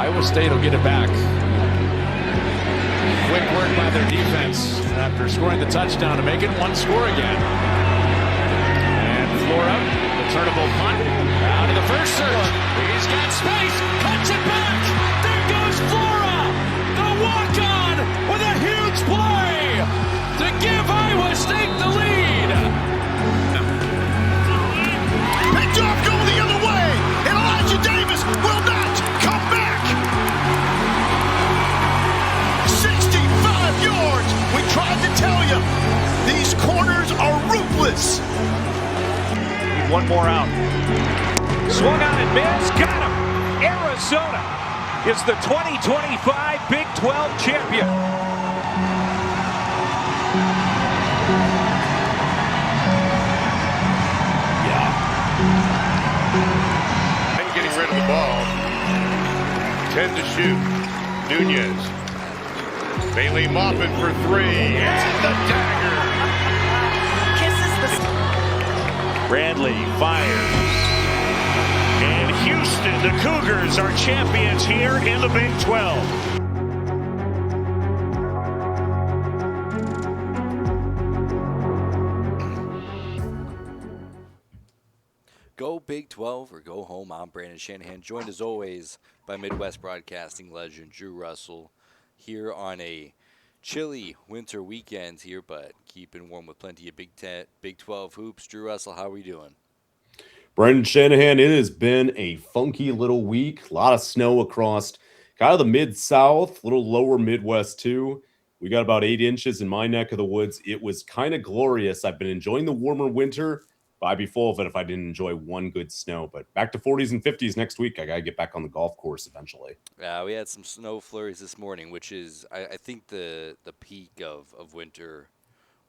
Iowa State will get it back. Quick work by their defense after scoring the touchdown to make it one score again. And Flora, the turnable punt, out of the first search. He's got space, cuts it back. There goes Flora, the walk-on with a huge play to give Iowa State the lead. Picked off, go the other way, and Elijah Davis will not come back. 65 yards. We tried to tell you, these corners are ruthless. One more out. Swung on and missed. Got him. Arizona is the 2025 Big 12 champion. And getting rid of the ball. 10 to shoot. Nunez. Bailey mopping for three. And the dagger. Bradley fires. And Houston, the Cougars are champions here in the Big 12. Go Big 12 or go home. I'm Brandon Shanahan, joined as always by Midwest broadcasting legend Drew Russell here on a chilly winter weekend here, but keeping warm with plenty of Big 12 hoops. Drew Russell, how are we doing? Brandon Shanahan, it has been a funky little week. A lot of snow across kind of the Mid-South, a little lower Midwest too. We got about 8 inches in my neck of the woods. It was kind of glorious. I've been enjoying the warmer winter, but I'd be full of it if I didn't enjoy one good snow. But back to 40s and 50s next week. I got to get back on the golf course eventually. Yeah, we had some snow flurries this morning, which is, I think, the peak of winter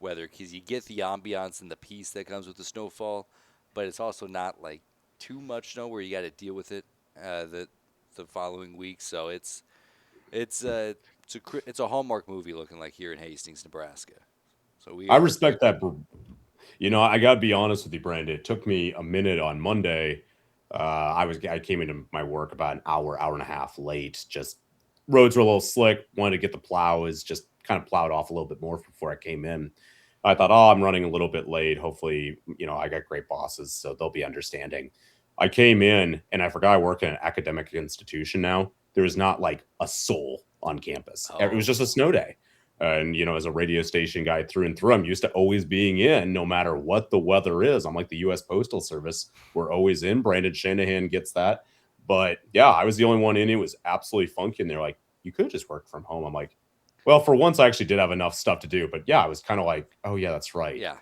weather, because you get the ambiance and the peace that comes with the snowfall, but it's also not like too much snow where you got to deal with it the following week. So it's a Hallmark movie looking like here in Hastings, Nebraska. So I respect that. You know, I got to be honest with you, Brandon. It took me a minute on Monday. I came into my work about an hour and a half late. Just roads were a little slick. Wanted to get the plows, just kind of plowed off a little bit more before I came in. I thought, I'm running a little bit late. Hopefully, I got great bosses, so they'll be understanding. I came in, and I forgot I work in an academic institution now. There was not like a soul on campus. It was just a snow day. And, as a radio station guy through and through, I'm used to always being in no matter what the weather is. I'm like the U.S. Postal Service. We're always in. Brandon Shanahan gets that. But, yeah, I was the only one in. It was absolutely funky. And they're like, you could just work from home. I'm like, well, for once, I actually did have enough stuff to do. But, yeah, I was kind of like, oh, yeah, that's right. Yeah.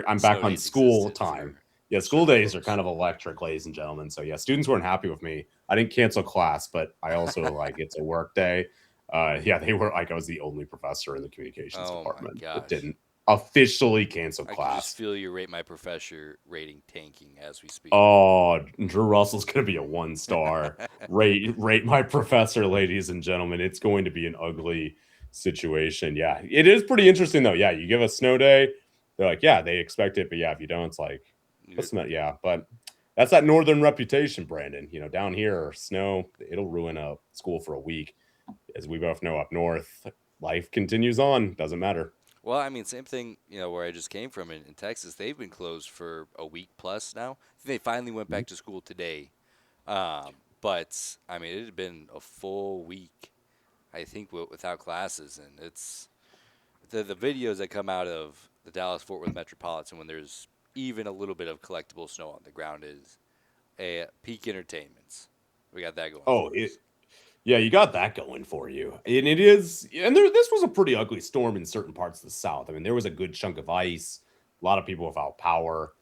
I'm back on school time. Yeah, school days are kind of electric, ladies and gentlemen. So, yeah, students weren't happy with me. I didn't cancel class, but I also, it's a work day. Yeah, they were like, I was the only professor in the communications department that didn't officially cancel class. I can just feel you rate my professor rating tanking as we speak. Oh, Drew Russell's going to be a 1-star. rate my professor, ladies and gentlemen. It's going to be an ugly situation. Yeah, it is pretty interesting, though. Yeah, you give a snow day, they're like, yeah, they expect it. But yeah, if you don't, it's like, yeah. But that's that northern reputation, Brandon. Down here, snow, it'll ruin a school for a week. As we both know, up north, life continues on. Doesn't matter. Well, I mean, same thing, where I just came from in Texas. They've been closed for a week plus now. I think they finally went back to school today. But, I mean, it had been a full week, I think, without classes. And it's the videos that come out of the Dallas-Fort Worth Metropolitan when there's even a little bit of collectible snow on the ground is a peak entertainment. We got that going. Yeah, you got that going for you. And it is, and this was a pretty ugly storm in certain parts of the South. I mean, there was a good chunk of ice, a lot of people without power.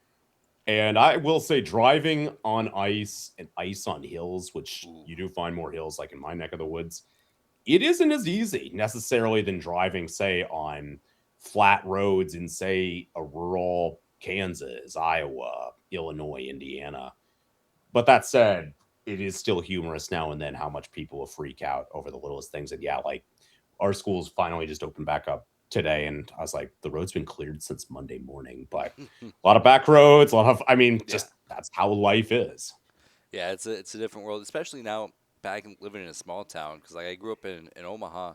And I will say driving on ice and ice on hills, which you do find more hills like in my neck of the woods, it isn't as easy necessarily than driving, say, on flat roads in, say, a rural Kansas, Iowa, Illinois, Indiana. But that said, it is still humorous now and then how much people will freak out over the littlest things. And yeah, like our schools finally just opened back up today. And I was like, the road's been cleared since Monday morning, but a lot of back roads, that's how life is. Yeah, it's a different world, especially now back and living in a small town, because like I grew up in Omaha,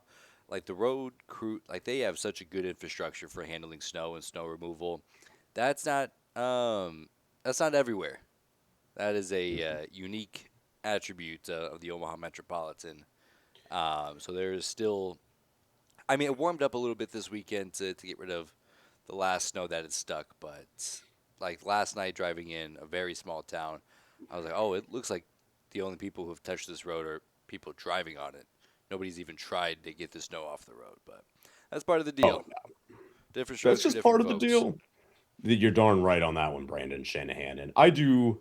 like the road crew, like they have such a good infrastructure for handling snow and snow removal. That's not everywhere. That is a unique attribute of the Omaha metropolitan. So there's still, I mean, it warmed up a little bit this weekend to get rid of the last snow that had stuck, but like last night driving in a very small town, I was like, oh, it looks like the only people who have touched this road are people driving on it. Nobody's even tried to get the snow off the road, but that's part of the deal. Different strokes That's for just different part of the folks. deal. You're darn right on that one, Brandon Shanahan. And I do,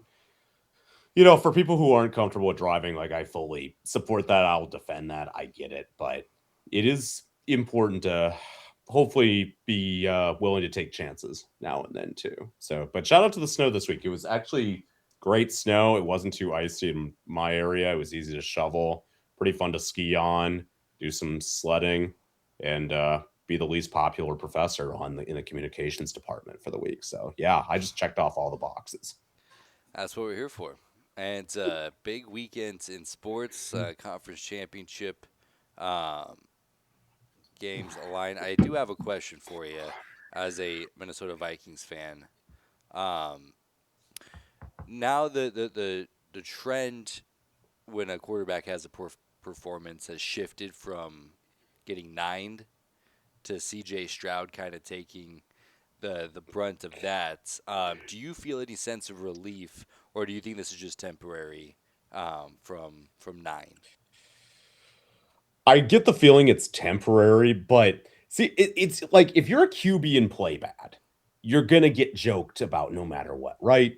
you know, for people who aren't comfortable with driving, like I fully support that. I'll defend that. I get it. But it is important to hopefully be willing to take chances now and then too. So, but shout out to the snow this week. It was actually great snow. It wasn't too icy in my area. It was easy to shovel, pretty fun to ski on, do some sledding, and be the least popular professor in the communications department for the week. So yeah, I just checked off all the boxes. That's what we're here for. And big weekends in sports, conference championship games align. I do have a question for you as a Minnesota Vikings fan. Um, Now the trend when a quarterback has a poor performance has shifted from getting nined to C.J. Stroud kind of taking the brunt of that. Do you feel any sense of relief, or do you think this is just temporary from nine? I get the feeling it's temporary, but see, it's like if you're a QB and play bad, you're gonna get joked about no matter what, right?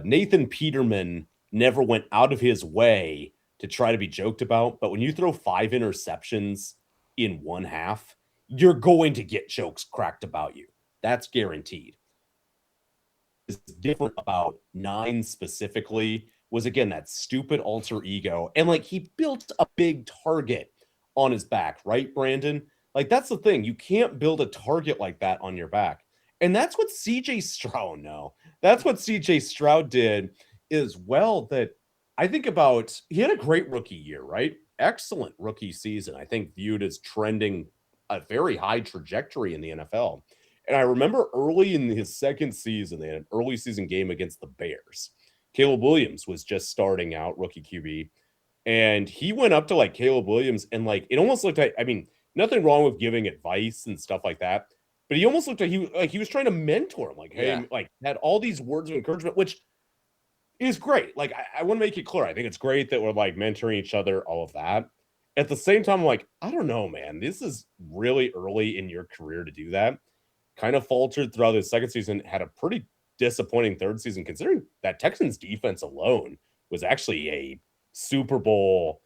Nathan Peterman never went out of his way to try to be joked about, but when you throw 5 interceptions in one half, you're going to get jokes cracked about you. That's guaranteed. Is different about nine specifically was again that stupid alter ego. And like he built a big target on his back, right, Brandon? Like that's the thing. You can't build a target like that on your back. And that's what CJ Stroud, no, that's what CJ Stroud did as well. That I think about, he had a great rookie year, right? Excellent rookie season. I think viewed as trending a very high trajectory in the NFL. And I remember early in his second season, they had an early season game against the Bears. Caleb Williams was just starting out, rookie QB, and he went up to like Caleb Williams and like it almost looked like, I mean, nothing wrong with giving advice and stuff like that, but he almost looked like he was trying to mentor him, like, hey, Yeah. like had all these words of encouragement, which is great. Like, I want to make it clear. I think it's great that we're like mentoring each other, all of that. At the same time, I'm like, I don't know, man. This is really early in your career to do that. Kind of faltered throughout his second season, had a pretty disappointing third season, considering that Texans defense alone was actually a Super Bowl,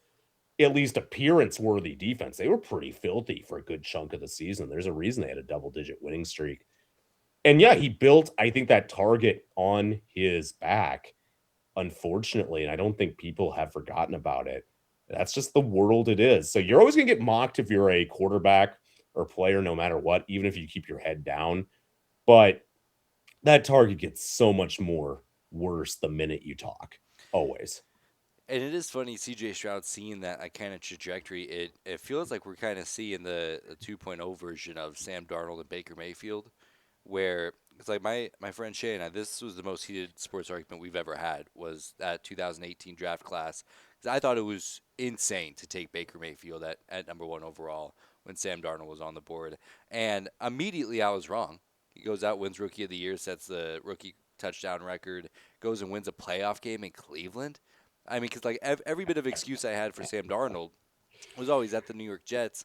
at least appearance worthy defense. They were pretty filthy for a good chunk of the season. There's a reason they had a double digit winning streak. And yeah, he built, I think, that target on his back, unfortunately. And I don't think people have forgotten about it. That's just the world it is. So you're always going to get mocked if you're a quarterback or player, no matter what, even if you keep your head down. But that target gets so much more worse the minute you talk. Always. And it is funny, C.J. Stroud seeing that kind of trajectory. It feels like we're kind of seeing the 2.0 version of Sam Darnold and Baker Mayfield, where it's like my friend Shay and I, this was the most heated sports argument we've ever had, was that 2018 draft class. 'Cause I thought it was insane to take Baker Mayfield at number 1 overall when Sam Darnold was on the board. And immediately I was wrong. He goes out, wins Rookie of the Year, sets the rookie touchdown record, goes and wins a playoff game in Cleveland. I mean, because like every bit of excuse I had for Sam Darnold was always at the New York Jets.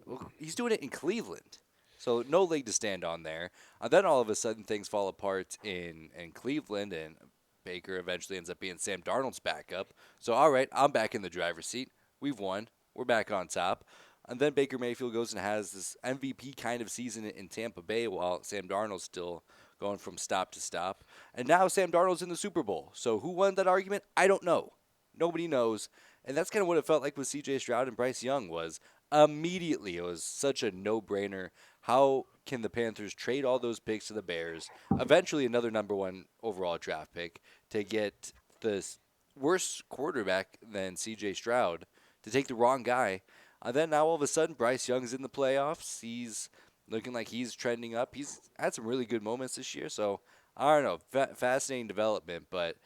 Well, he's doing it in Cleveland. So no leg to stand on there. And then all of a sudden things fall apart in Cleveland, and Baker eventually ends up being Sam Darnold's backup. So all right, I'm back in the driver's seat. We've won. We're back on top. And then Baker Mayfield goes and has this MVP kind of season in Tampa Bay while Sam Darnold's still going from stop to stop. And now Sam Darnold's in the Super Bowl. So who won that argument? I don't know. Nobody knows. And that's kind of what it felt like with C.J. Stroud and Bryce Young was immediately. It was such a no-brainer. How can the Panthers trade all those picks to the Bears, eventually another number 1 overall draft pick, to get this worse quarterback than C.J. Stroud to take the wrong guy. And then now all of a sudden Bryce Young's in the playoffs. He's looking like he's trending up. He's had some really good moments this year. So I don't know, fascinating development. But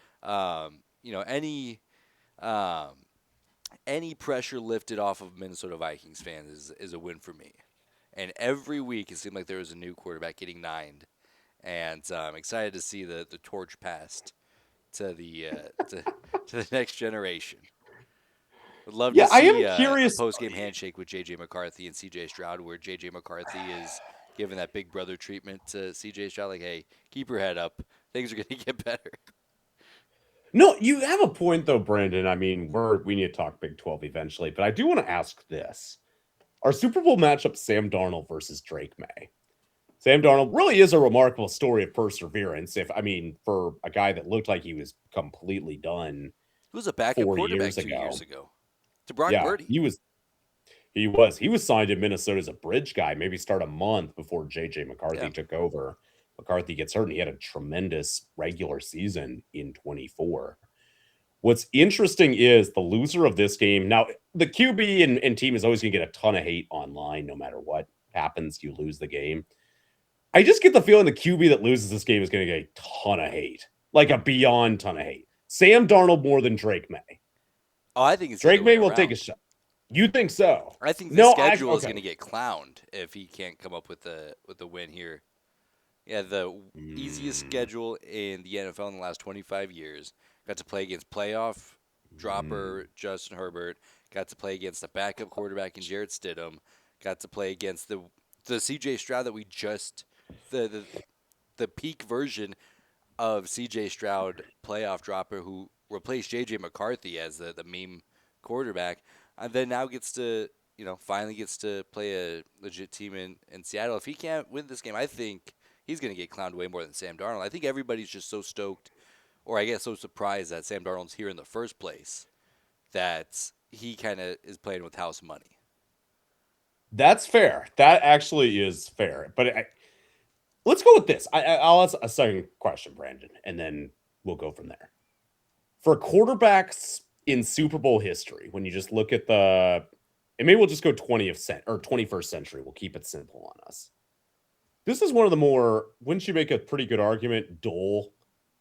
any pressure lifted off of Minnesota Vikings fans is a win for me. And every week it seemed like there was a new quarterback getting nined. And I'm excited to see the torch passed to the to the next generation. Would love to I see am a curious. post-game handshake with J.J. McCarthy and C.J. Stroud, where J.J. McCarthy is giving that big brother treatment to C.J. Stroud, like, hey, keep your head up. Things are going to get better. No, you have a point though, Brandon. I mean, we need to talk Big 12 eventually, but I do want to ask this: our Super Bowl matchup, Sam Darnold versus Drake May. Sam Darnold really is a remarkable story of perseverance. For a guy that looked like he was completely done, Who was a backup 4 quarterback years 2 ago. years ago? To Brock Yeah, Purdy. he was signed in Minnesota as a bridge guy. Maybe start a month before J.J. McCarthy took over. McCarthy gets hurt, and he had a tremendous regular season in 24. What's interesting is the loser of this game. Now, the QB and team is always going to get a ton of hate online, no matter what happens. You lose the game. I just get the feeling the QB that loses this game is going to get a ton of hate, like a beyond ton of hate. Sam Darnold more than Drake May. Oh, I think it's Drake May will around. take a shot. You think so? I think the schedule is going to get clowned if he can't come up with the win here. Yeah, the easiest schedule in the NFL in the last 25 years. Got to play against playoff dropper Justin Herbert. Got to play against the backup quarterback in Jarrett Stidham. Got to play against the C.J. Stroud that we just the peak version of C.J. Stroud playoff dropper who replaced J.J. McCarthy as the meme quarterback, and then now finally gets to play a legit team in Seattle. If he can't win this game, I think he's going to get clowned way more than Sam Darnold. I think everybody's just so stoked, or I guess so surprised that Sam Darnold's here in the first place, that he kind of is playing with house money. That's fair. That actually is fair. But let's go with this. I'll ask a second question, Brandon, and then we'll go from there. For quarterbacks in Super Bowl history, when you just look at and maybe we'll just go 21st century. We'll keep it simple on us. This is one of the more, wouldn't you make a pretty good argument, dull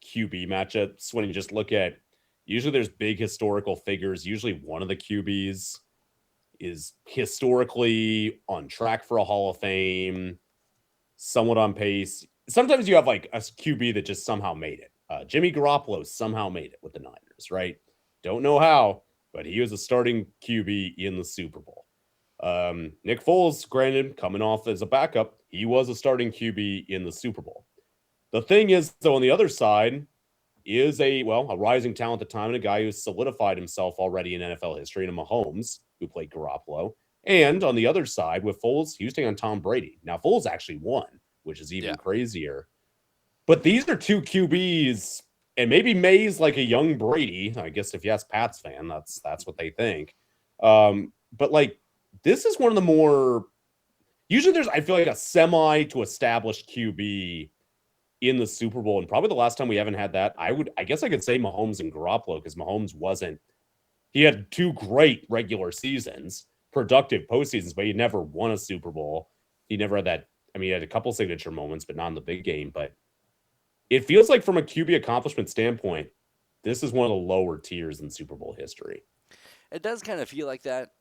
QB matchups when you just look at, usually there's big historical figures. Usually one of the QBs is historically on track for a Hall of Fame, somewhat on pace. Sometimes you have like a QB that just somehow made it. Jimmy Garoppolo somehow made it with the Niners, right? Don't know how, but he was a starting QB in the Super Bowl. Nick Foles, granted, coming off as a backup, he was a starting QB in the Super Bowl. The thing is, though, on the other side is a rising talent at the time and a guy who's solidified himself already in NFL history, and a Mahomes who played Garoppolo. And on the other side with Foles, he was taking on Tom Brady. Now, Foles actually won, which is even crazier. But these are two QBs, and maybe May's like a young Brady. I guess if you ask Pat's fan, that's what they think. But like, this is one of the more, usually there's, I feel like, a semi to established QB in the Super Bowl. And probably the last time we haven't had that, I guess I could say Mahomes and Garoppolo, because Mahomes he had 2 great regular seasons, productive postseasons, but he never won a Super Bowl. He never had that. I mean, he had a couple signature moments, but not in the big game. But it feels like from a QB accomplishment standpoint, this is one of the lower tiers in Super Bowl history. It does kind of feel like that.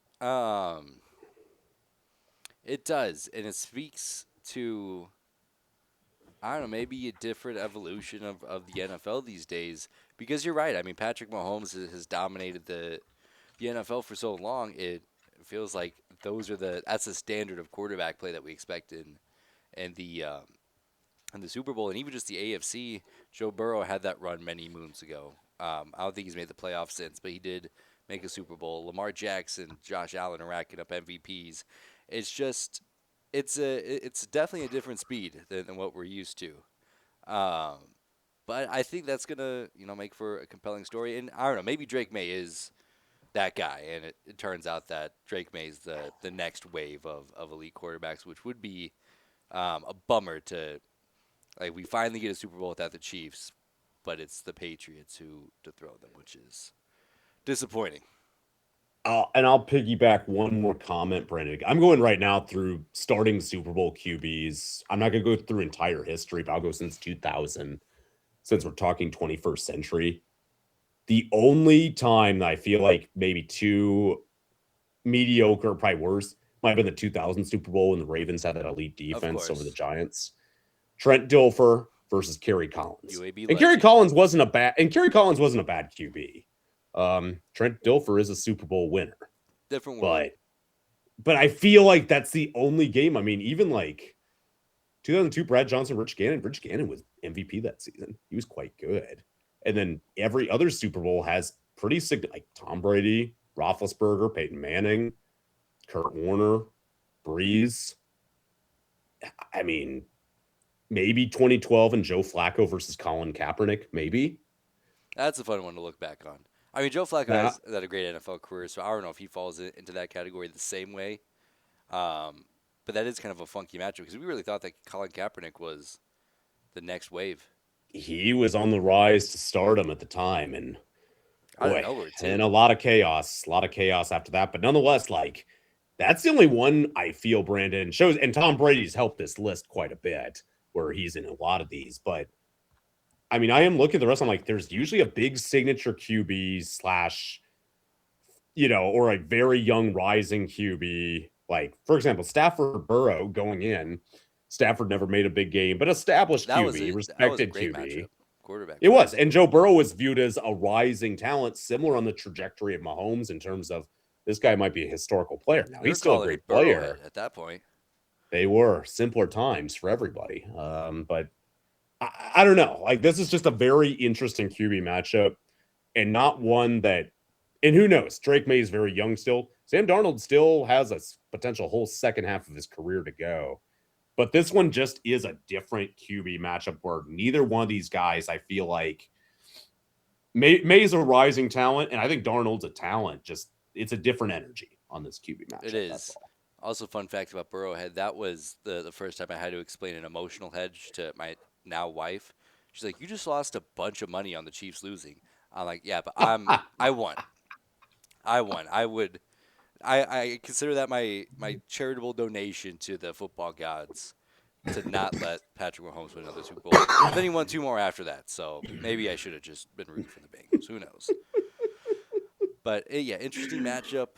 It does, and it speaks to, I don't know, maybe a different evolution of the NFL these days. Because you're right. I mean, Patrick Mahomes has dominated the NFL for so long. It feels like that's the standard of quarterback play that we expect in the Super Bowl, and even just the AFC. Joe Burrow had that run many moons ago. I don't think he's made the playoffs since, but he did make a Super Bowl. Lamar Jackson, Josh Allen are racking up MVPs. It's just, it's definitely a different speed than what we're used to. But I think that's gonna make for a compelling story. And I don't know, maybe Drake May is that guy, and it turns out that Drake May is the next wave of elite quarterbacks, which would be a bummer to, like, we finally get a Super Bowl without the Chiefs. but it's the Patriots who to throw them, which is disappointing. And I'll piggyback one more comment, Brandon. I'm going right now through starting Super Bowl QBs. I'm not going to go through entire history, but I'll go since 2000, since we're talking 21st century. The only time that I feel like maybe two mediocre, probably worse, might have been the 2000 Super Bowl when the Ravens had that elite defense over the Giants. Trent Dilfer versus Kerry Collins. UAB and Kerry Collins wasn't a bad QB. Trent Dilfer is a Super Bowl winner. Different world. But I feel like that's the only game. I mean, even like 2002, Brad Johnson, Rich Gannon. Rich Gannon was MVP that season. He was quite good. And then every other Super Bowl has pretty significant, like Tom Brady, Roethlisberger, Peyton Manning, Kurt Warner, Breeze. I mean, maybe 2012 and Joe Flacco versus Colin Kaepernick, maybe. That's a fun one to look back on. I mean, Joe Flacco has had a great NFL career, so I don't know if he falls into that category the same way. But that is kind of a funky matchup because we really thought that Colin Kaepernick was the next wave. He was on the rise to stardom at the time, and boy, and a lot of chaos after that. But nonetheless, like, that's the only one I feel Brandon shows, and Tom Brady's helped this list quite a bit, where he's in a lot of these. But I mean, I am looking at the rest. I'm like, there's usually a big signature QB / or a very young rising QB. Like, for example, Stafford Burrow going in. Stafford never made a big game, but established QB, respected QB. Matchup. Quarterback. It was. And Joe Burrow was viewed as a rising talent, similar on the trajectory of Mahomes in terms of this guy might be a historical player. Now, he's still a great player. At that point. They were simpler times for everybody. But I don't know. Like, this is just a very interesting QB matchup and not one that, and who knows? Drake May is very young still. Sam Darnold still has a potential whole second half of his career to go. But this one just is a different QB matchup where neither one of these guys, I feel like, May's a rising talent, and I think Darnold's a talent. Just, it's a different energy on this QB matchup. It is. Also, fun fact about Burrowhead, that was the first time I had to explain an emotional hedge to my now wife. She's like, you just lost a bunch of money on the Chiefs losing. I'm like, yeah, but I won. I consider that my charitable donation to the football gods to not let Patrick Mahomes win another Super Bowl. Then he won 2 more after that, so maybe I should have just been rooting for the Bengals. Who knows? But, yeah, interesting matchup.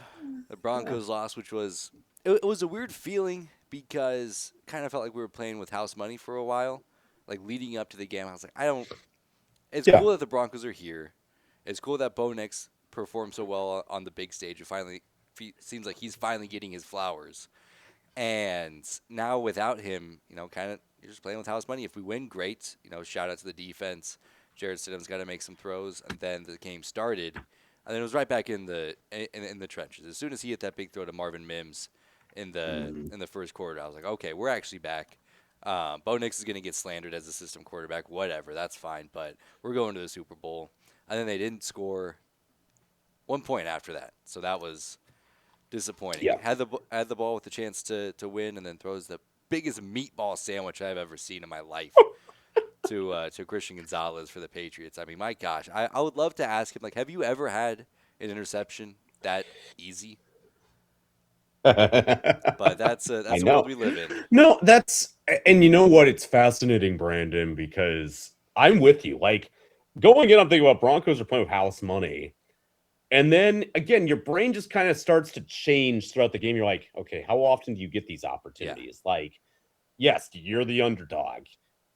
The Broncos lost, which was it was a weird feeling because kind of felt like we were playing with house money for a while. Like, leading up to the game, I was like, it's cool that the Broncos are here. It's cool that Bo Nix performed so well on the big stage. It finally seems like he's finally getting his flowers. And now without him, kind of you're just playing with house money. If we win, great. Shout out to the defense. Jared Stidham's got to make some throws, and then the game started, and then it was right back in the trenches. As soon as he hit that big throw to Marvin Mims in the first quarter, I was like, okay, we're actually back. Bo Nix is going to get slandered as a system quarterback. Whatever, that's fine. But we're going to the Super Bowl, and then they didn't score 1 point after that, so that was disappointing. Yeah. Had the ball with the chance to win, and then throws the biggest meatball sandwich I've ever seen in my life to Christian Gonzalez for the Patriots. I mean, my gosh, I would love to ask him, like, have you ever had an interception that easy? But that's the world we live in. No, and you know what? It's fascinating, Brandon, because I'm with you. Like, going in, I'm thinking about Broncos are playing with house money. And then, again, your brain just kind of starts to change throughout the game. You're like, okay, how often do you get these opportunities? Yeah. Like, yes, you're the underdog,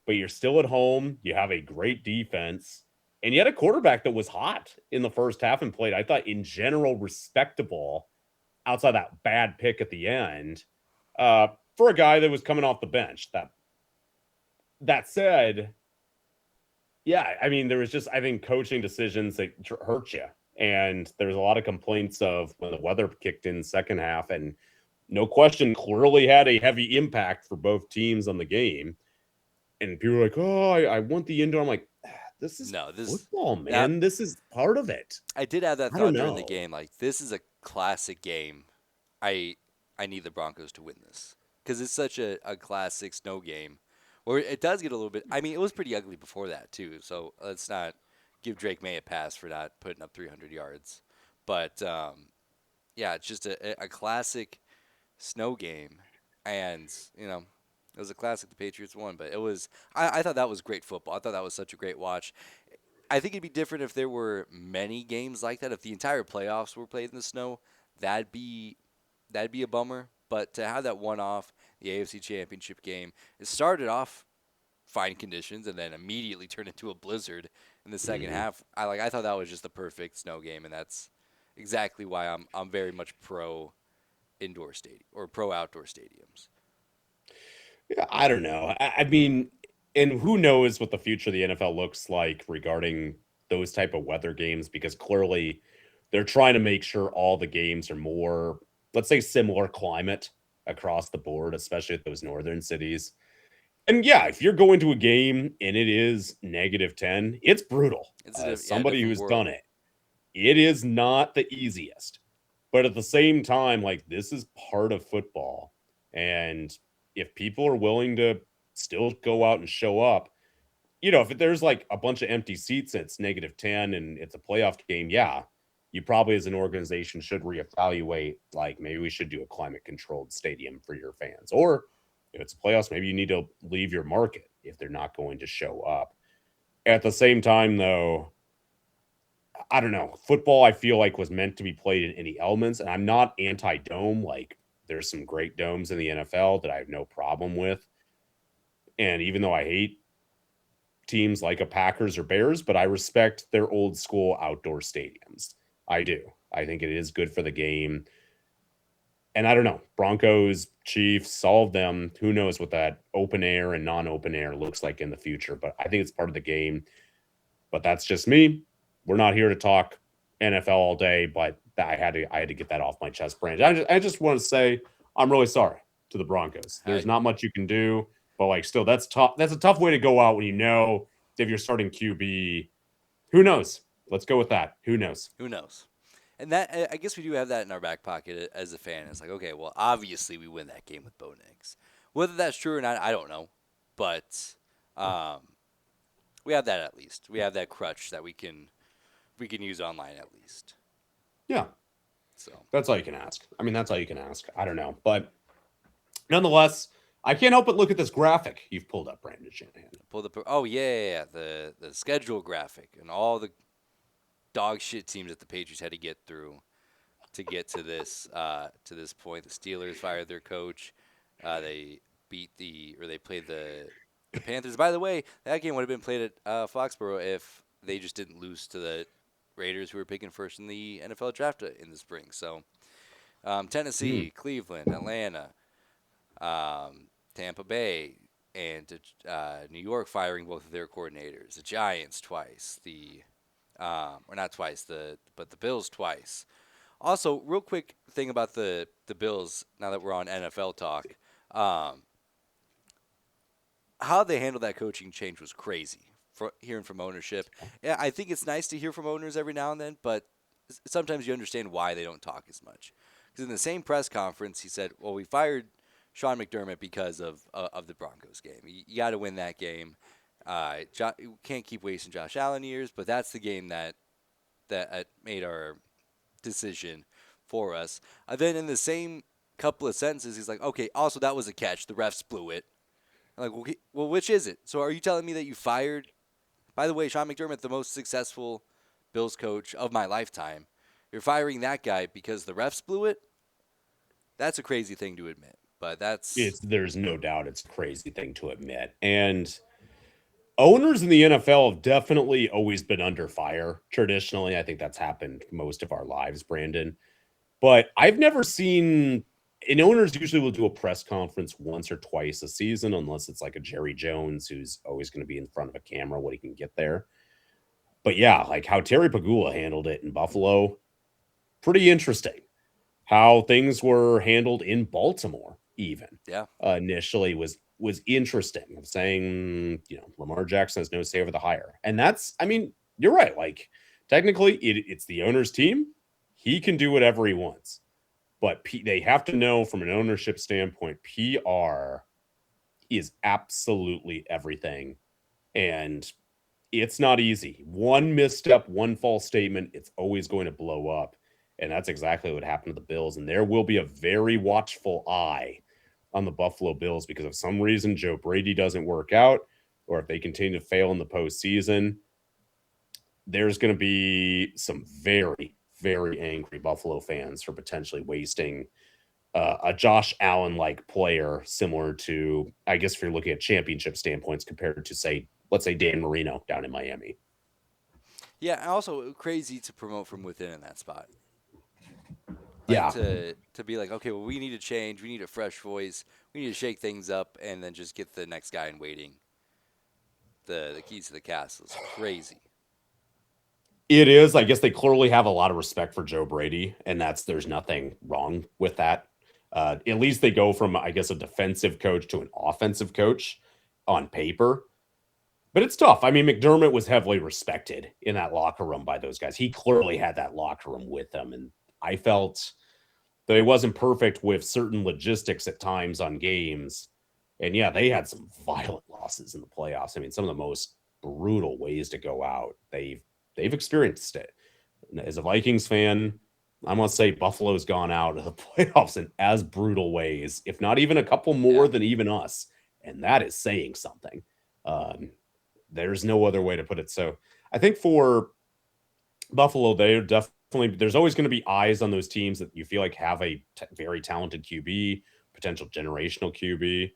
but you're still at home. You have a great defense. And you had a quarterback that was hot in the first half and played, I thought, in general, respectable outside that bad pick at the end for a guy that was coming off the bench. That said, yeah, I mean, there was just, I think, coaching decisions that hurt you. And there's a lot of complaints of when the weather kicked in second half, and no question clearly had a heavy impact for both teams on the game. And people were like, oh, I want the indoor. I'm like, this is football, man. This is part of it. I did have that thought during the game. Like, this is a classic game. I need the Broncos to win this because it's such a classic snow game Or it does get a little bit. I mean, it was pretty ugly before that too. So let's not give Drake May a pass for not putting up 300 yards. But yeah, it's just a classic snow game, and it was a classic. The Patriots won, but it was. I thought that was great football. I thought that was such a great watch. I think it'd be different if there were many games like that. If the entire playoffs were played in the snow, that'd be a bummer. But to have that one-off, the AFC Championship game, it started off fine conditions and then immediately turned into a blizzard in the second half. I thought that was just the perfect snow game, and that's exactly why I'm very much pro indoor stadium or pro outdoor stadiums. Yeah, I don't know. I mean, and who knows what the future of the NFL looks like regarding those type of weather games, because clearly they're trying to make sure all the games are more, let's say, similar climate across the board, especially at those northern cities. And yeah, if you're going to a game and it is -10, it's brutal. It's Somebody who's done it, it is not the easiest. But at the same time, like, this is part of football. And if people are willing to still go out and show up, if there's like a bunch of empty seats and it's -10 and it's a playoff game, yeah, you probably as an organization should reevaluate, like, maybe we should do a climate controlled stadium for your fans. Or if it's playoffs, maybe you need to leave your market if they're not going to show up. At the same time, though, I don't know. Football, I feel like, was meant to be played in any elements, and I'm not anti-dome. Like, there's some great domes in the NFL that I have no problem with. And even though I hate teams like a Packers or Bears, but I respect their old school outdoor stadiums. I do. I think it is good for the game. And I don't know, Broncos, Chiefs, all of them, who knows what that open air and non-open air looks like in the future. But I think it's part of the game. But that's just me. We're not here to talk NFL all day, but I had to get that off my chest, Brandon. I just want to say I'm really sorry to the Broncos. There's not much you can do, but like, still, that's tough. That's a tough way to go out when if you're starting QB. Who knows? Let's go with that. Who knows? Who knows? And that, I guess we do have that in our back pocket as a fan. It's like, okay, well, obviously we win that game with Bo Nix. Whether that's true or not, I don't know. But we have that at least. We have that crutch that we can use online at least. Yeah. So that's all you can ask. I mean, that's all you can ask. I don't know. But nonetheless, I can't help but look at this graphic you've pulled up, Brandon Shanahan. Oh, yeah. The schedule graphic and all the dog shit teams that the Patriots had to get through to get to this point. The Steelers fired their coach. They played the Panthers. By the way, that game would have been played at Foxborough if they just didn't lose to the Raiders, who were picking first in the NFL draft in the spring. So Tennessee, Cleveland, Atlanta, Tampa Bay, and New York firing both of their coordinators. The Giants twice. Or not twice, but the Bills twice. Also, real quick thing about the Bills, now that we're on NFL talk, how they handled that coaching change was crazy. Hearing from ownership, yeah, I think it's nice to hear from owners every now and then, but sometimes you understand why they don't talk as much. Because in the same press conference, he said, "Well, we fired Sean McDermott because of the Broncos game. You got to win that game. You can't keep wasting Josh Allen years, but that's the game that made our decision for us." Then in the same couple of sentences, he's like, "Okay, also that was a catch. The refs blew it." I'm like, well, which is it? So are you telling me that you fired? By the way, Sean McDermott, the most successful Bills coach of my lifetime, you're firing that guy because the refs blew it? That's a crazy thing to admit, but there's no doubt it's a crazy thing to admit. And owners in the NFL have definitely always been under fire traditionally. I think that's happened most of our lives, Brandon. But I've never seen, and owners usually will do a press conference once or twice a season, unless it's like a Jerry Jones who's always going to be in front of a camera when he can get there. But yeah, like how Terry Pagula handled it in Buffalo, pretty interesting. How things were handled in Baltimore, even initially was interesting. Of saying, Lamar Jackson has no say over the hire, and that's, I mean, you're right. Like, technically, it's the owner's team. He can do whatever he wants, but they have to know from an ownership standpoint, PR is absolutely everything. And it's not easy. One misstep, one false statement, it's always going to blow up. And that's exactly what happened to the Bills. And there will be a very watchful eye on the Buffalo Bills because if some reason Joe Brady doesn't work out, or if they continue to fail in the postseason, there's going to be some very, very angry Buffalo fans for potentially wasting a Josh Allen-like player similar to, I guess, if you're looking at championship standpoints compared to, say, let's say Dan Marino down in Miami. Yeah, also crazy to promote from within in that spot. Yeah. To be like, okay, well, we need to change. We need a fresh voice. We need to shake things up and then just get the next guy in waiting. The keys to the castle is crazy. It is. I guess they clearly have a lot of respect for Joe Brady, and there's nothing wrong with that. At least they go from, I guess, a defensive coach to an offensive coach on paper. But it's tough. I mean, McDermott was heavily respected in that locker room by those guys. He clearly had that locker room with them, and I felt that it wasn't perfect with certain logistics at times on games. And yeah, they had some violent losses in the playoffs. I mean, some of the most brutal ways to go out. They've experienced it. As a Vikings fan, I must say Buffalo's gone out of the playoffs in as brutal ways, if not even a couple more than even us. And that is saying something. There's no other way to put it. So I think for Buffalo, they're definitely, there's always going to be eyes on those teams that you feel like have a very talented QB, potential generational QB.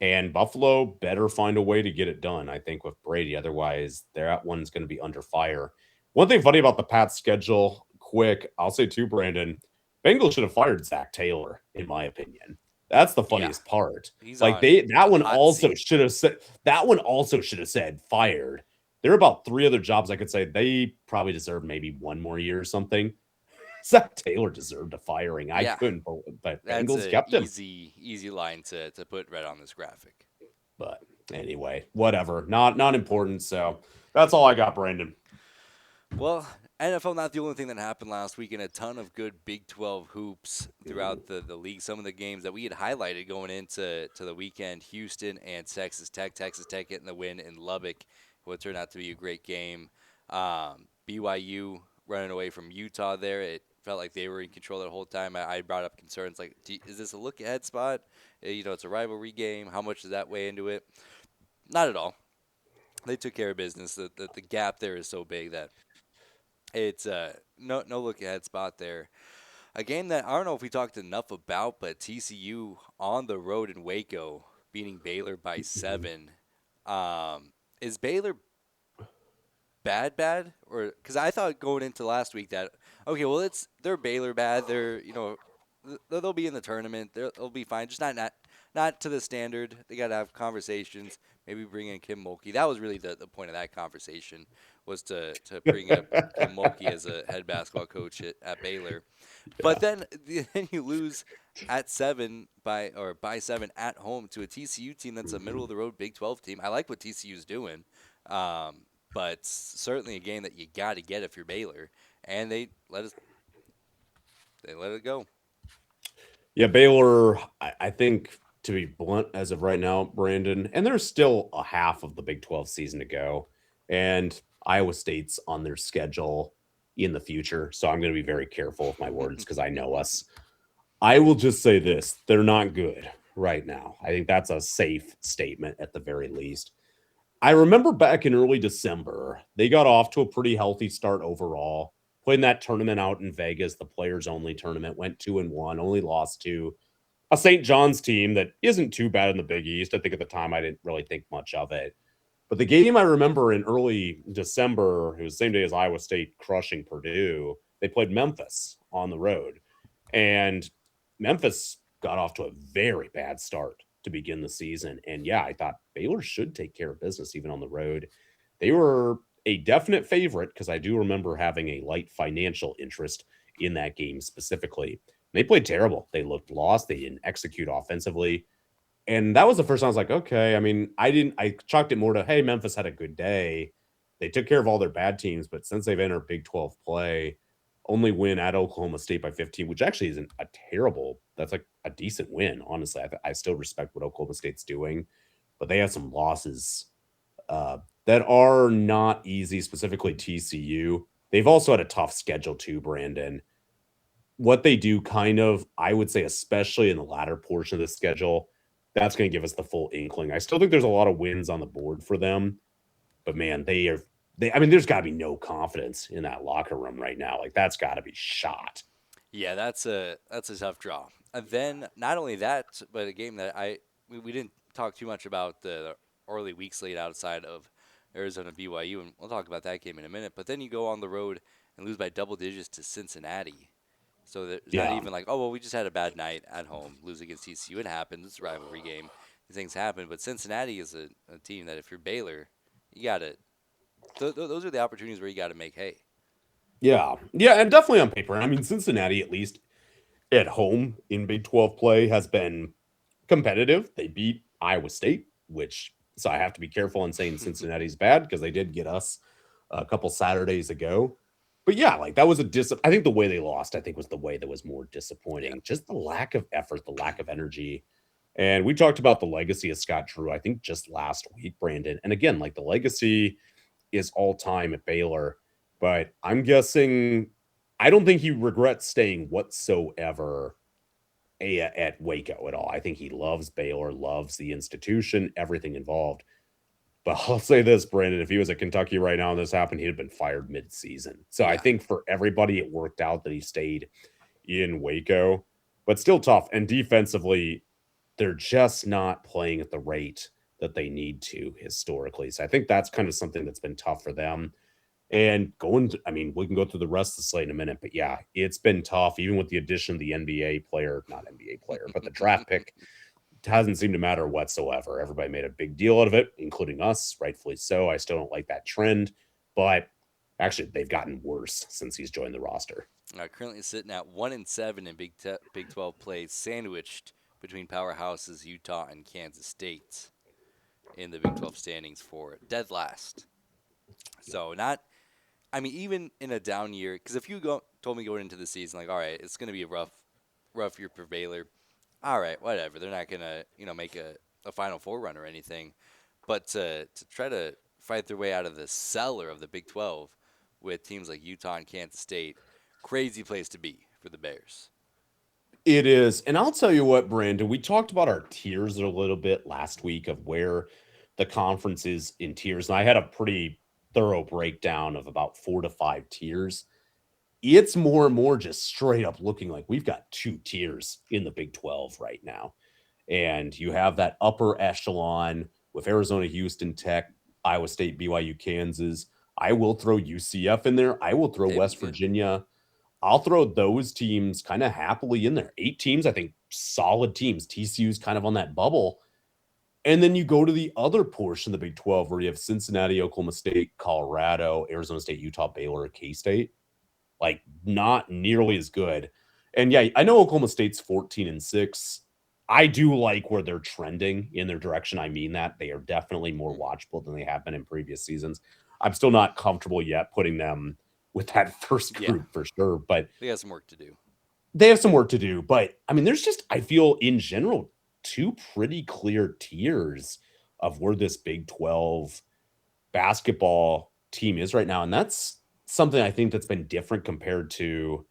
And Buffalo better find a way to get it done, I think, with Brady. Otherwise, that one's going to be under fire. One thing funny about the Pats schedule, quick, I'll say too, Brandon, Bengals should have fired Zach Taylor, in my opinion. That's the funniest part. He's like that one also should have said fired. There are about 3 other jobs I could say they probably deserve maybe 1 more year or something. Zach Taylor deserved a firing. I couldn't, but Bengals kept him. Easy line to put right on this graphic. But anyway, whatever. Not important. So that's all I got, Brandon. Well, NFL not the only thing that happened last weekend. A ton of good Big 12 hoops throughout the league. Some of the games that we had highlighted going into the weekend, Houston and Texas Tech. Texas Tech getting the win in Lubbock. What turned out to be a great game. BYU running away from Utah there. It felt like they were in control the whole time. I brought up concerns like, is this a look-ahead spot? It's a rivalry game. How much does that weigh into it? Not at all. They took care of business. The gap there is so big that it's no look-ahead spot there. A game that I don't know if we talked enough about, but TCU on the road in Waco beating Baylor by 7. Is Baylor bad, or because I thought going into last week that they're Baylor bad. They're they'll be in the tournament. They'll be fine. Just not to the standard. They got to have conversations. Maybe bring in Kim Mulkey. That was really the point of that conversation, was to bring up Kim Mulkey as a head basketball coach at Baylor. But then you lose at 7 by 7 at home to a TCU team that's a middle of the road Big 12 team. I like what TCU's doing, but certainly a game that you got to get if you're Baylor, and they let it go. Yeah, Baylor, I think, to be blunt, as of right now, Brandon, and there's still a half of the Big 12 season to go, and Iowa State's on their schedule in the future, so I'm going to be very careful with my words because I know us. I will just say this. They're not good right now. I think that's a safe statement at the very least. I remember back in early December, they got off to a pretty healthy start overall. Playing that tournament out in Vegas, the players-only tournament, went 2-1, only lost to a St. John's team that isn't too bad in the Big East. I think at the time I didn't really think much of it. But the game I remember in early December, it was the same day as Iowa State crushing Purdue, they played Memphis on the road. And Memphis got off to a very bad start to begin the season. And yeah, I thought Baylor should take care of business even on the road. They were a definite favorite because I do remember having a light financial interest in that game specifically. They played terrible. They looked lost. They didn't execute offensively. And that was the first time I was like, okay, I mean, I chalked it more to, hey, Memphis had a good day. They took care of all their bad teams, but since they've entered Big 12 play, only win at Oklahoma State by 15, which actually isn't a terrible that's like a decent win. Honestly, I still respect what Oklahoma State's doing, but they have some losses that are not easy. Specifically, TCU. They've also had a tough schedule too, Brandon. What they do, kind of, I would say, especially in the latter portion of the schedule, that's going to give us the full inkling. I still think there's a lot of wins on the board for them, but man, I mean, there's got to be no confidence in that locker room right now. Like that's got to be shot. Yeah, that's a tough draw. And then not only that, but a game that we didn't talk too much about the early week slate outside of Arizona BYU, and we'll talk about that game in a minute. But then you go on the road and lose by double digits to Cincinnati. So there's not Yeah. even like, oh well, we just had a bad night at home, lose against TCU. It happens. It's a rivalry game. These things happen. But Cincinnati is a team that if you're Baylor, you got to. Those are the opportunities where you got to make hay. Yeah. Yeah. And definitely on paper. I mean, Cincinnati, at least at home in Big 12 play, has been competitive. They beat Iowa State, so I have to be careful in saying Cincinnati's bad because they did get us a couple Saturdays ago. But yeah, like that was I think the way they lost, I think, was the way that was more disappointing. Yeah. Just the lack of effort, the lack of energy. And we talked about the legacy of Scott Drew, I think, just last week, Brandon. And again, like the legacy is all time at Baylor, but I'm guessing I don't think he regrets staying whatsoever at Waco at all. I think he loves Baylor, loves the institution, everything involved. But I'll say this, Brandon, if he was at Kentucky right now and this happened, he'd have been fired mid-season. So I think for everybody, it worked out that he stayed in Waco, but still tough. And defensively, they're just not playing at the rate that they need to historically. So I think that's kind of something that's been tough for them. And I mean, we can go through the rest of the slate in a minute, but yeah, it's been tough, even with the addition of the not NBA player, but the draft pick hasn't seemed to matter whatsoever. Everybody made a big deal out of it, including us, rightfully so. I still don't like that trend, but actually, they've gotten worse since he's joined the roster. Currently sitting at 1-7 in Big 12 play, sandwiched between powerhouses Utah and Kansas State in the Big 12 standings for dead last. So even in a down year, because if you told me going into the season, like, all right, it's going to be a rough year for Baylor. All right, whatever. They're not going to, make a Final Four run or anything. But to try to fight their way out of the cellar of the Big 12 with teams like Utah and Kansas State, crazy place to be for the Bears. It is. And I'll tell you what, Brandon, we talked about our tiers a little bit last week of where the conference is in tiers. And I had a pretty thorough breakdown of about 4 to 5 tiers. It's more and more just straight up looking like we've got 2 tiers in the Big 12 right now. And you have that upper echelon with Arizona, Houston, Tech, Iowa State, BYU, Kansas. I will throw UCF in there. I will throw West Virginia. I'll throw those teams kind of happily in there. 8 teams, I think, solid teams. TCU's kind of on that bubble. And then you go to the other portion of the Big 12 where you have Cincinnati, Oklahoma State, Colorado, Arizona State, Utah, Baylor, K-State. Like, not nearly as good. And yeah, I know Oklahoma State's 14-6. I do like where they're trending in their direction. I mean that. They are definitely more watchable than they have been in previous seasons. I'm still not comfortable yet putting them with that first group for sure. But they have some work to do. But I mean, there's just, I feel in general, 2 pretty clear tiers of where this Big 12 basketball team is right now. And that's something I think that's been different compared to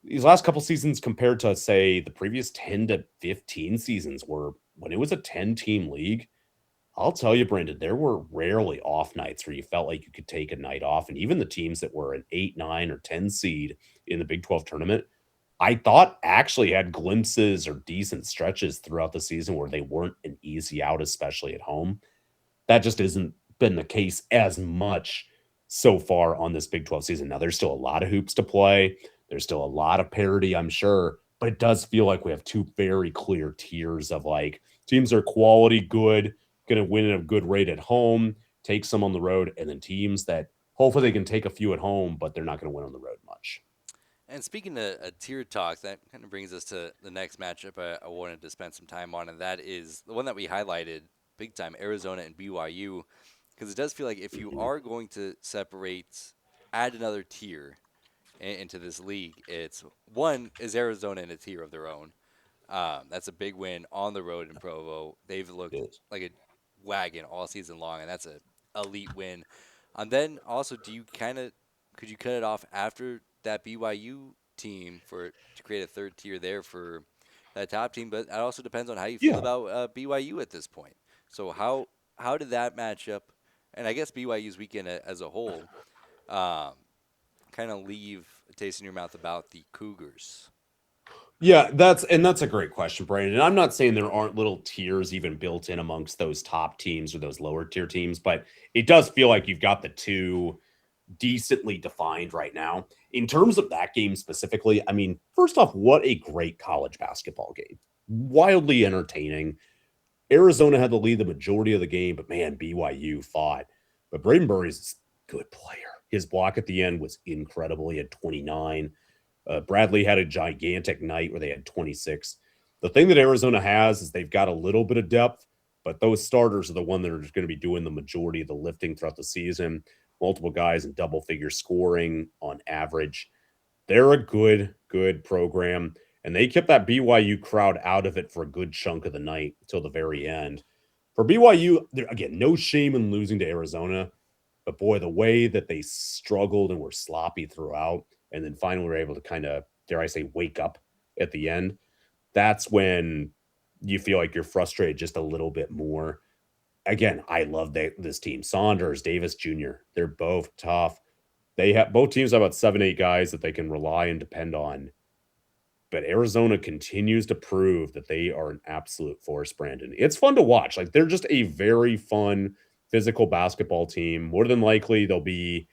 these last couple seasons compared to, say, the previous 10 to 15 seasons where when it was a 10-team league, I'll tell you, Brandon, there were rarely off nights where you felt like you could take a night off. And even the teams that were an 8, 9, or 10 seed in the Big 12 tournament, I thought actually had glimpses or decent stretches throughout the season where they weren't an easy out, especially at home. That just isn't been the case as much so far on this Big 12 season. Now, there's still a lot of hoops to play. There's still a lot of parity, I'm sure. But it does feel like we have 2 very clear tiers of like teams are quality, good, going to win at a good rate at home, take some on the road, and then teams that hopefully they can take a few at home, but they're not going to win on the road much. And speaking of tier talks, that kind of brings us to the next matchup I wanted to spend some time on, and that is the one that we highlighted big time, Arizona and BYU, because it does feel like if you are going to add another tier, into this league. It's one is Arizona in a tier of their own. That's a big win on the road in Provo. They've looked It is. like a wagon all season long, and that's a elite win. And then also, could you cut it off after that BYU team to create a third tier there for that top team? But it also depends on how you feel Yeah. about BYU at this point. So how did that match up? And I guess BYU's weekend as a whole um, kind of leave a taste in your mouth about the Cougars. Yeah, that's a great question, Brandon. And I'm not saying there aren't little tiers even built in amongst those top teams or those lower tier teams, but it does feel like you've got the two decently defined right now. In terms of that game specifically, I mean, first off, what a great college basketball game. Wildly entertaining. Arizona had the lead the majority of the game, but man, BYU fought. But Braden Burry's a good player. His block at the end was incredible. He had 29. Bradley had a gigantic night where they had 26. The thing that Arizona has is they've got a little bit of depth, but those starters are the one that are going to be doing the majority of the lifting throughout the season. Multiple guys in double figure scoring on average. They're a good program, and they kept that BYU crowd out of it for a good chunk of the night until the very end. For BYU, again, no shame in losing to Arizona, but boy, the way that they struggled and were sloppy throughout, and then finally were able to kind of, dare I say, wake up at the end, that's when you feel like you're frustrated just a little bit more. Again, I love this team. Saunders, Davis Jr., they're both tough. They have both teams have about 7, 8 guys that they can rely and depend on. But Arizona continues to prove that they are an absolute force, Brandon. It's fun to watch. Like they're just a very fun physical basketball team. More than likely, they'll be,